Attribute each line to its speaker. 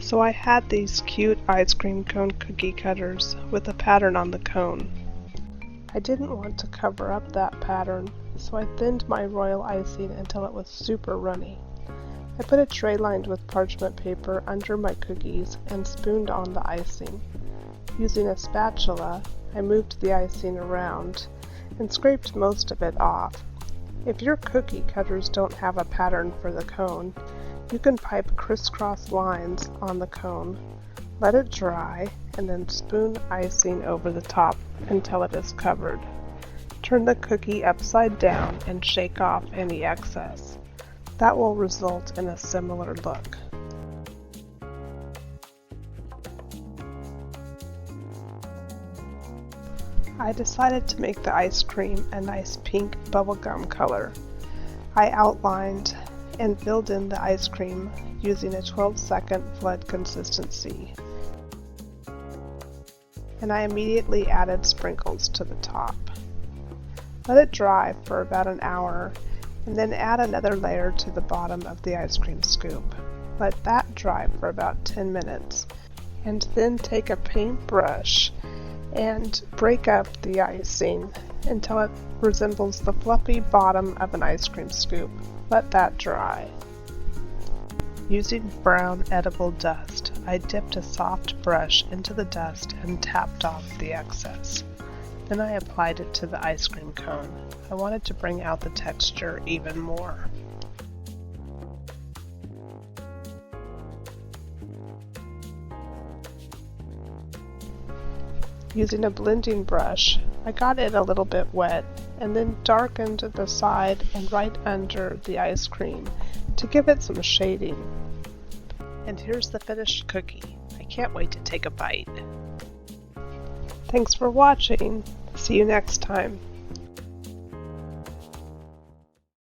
Speaker 1: So I had these cute ice cream cone cookie cutters with a pattern on the cone. I didn't want to cover up that pattern, so I thinned my royal icing until it was super runny. I put a tray lined with parchment paper under my cookies and spooned on the icing. Using a spatula, I moved the icing around and scraped most of it off. If your cookie cutters don't have a pattern for the cone, you can pipe crisscross lines on the cone, let it dry, and then spoon icing over the top until it is covered. Turn the cookie upside down and shake off any excess. That will result in a similar look. I decided to make the ice cream a nice pink bubblegum color. I outlined and filled in the ice cream using a 12-second flood consistency. And I immediately added sprinkles to the top. Let it dry for about an hour and then add another layer to the bottom of the ice cream scoop. Let that dry for about 10 minutes and then take a paintbrush and break up the icing until it resembles the fluffy bottom of an ice cream scoop. Let that dry. Using brown edible dust, I dipped a soft brush into the dust and tapped off the excess. Then I applied it to the ice cream cone. I wanted to bring out the texture even more. Using a blending brush, I got it a little bit wet and then darkened the side and right under the ice cream to give it some shading. And here's the finished cookie. I can't wait to take a bite. Thanks for watching. See you next time.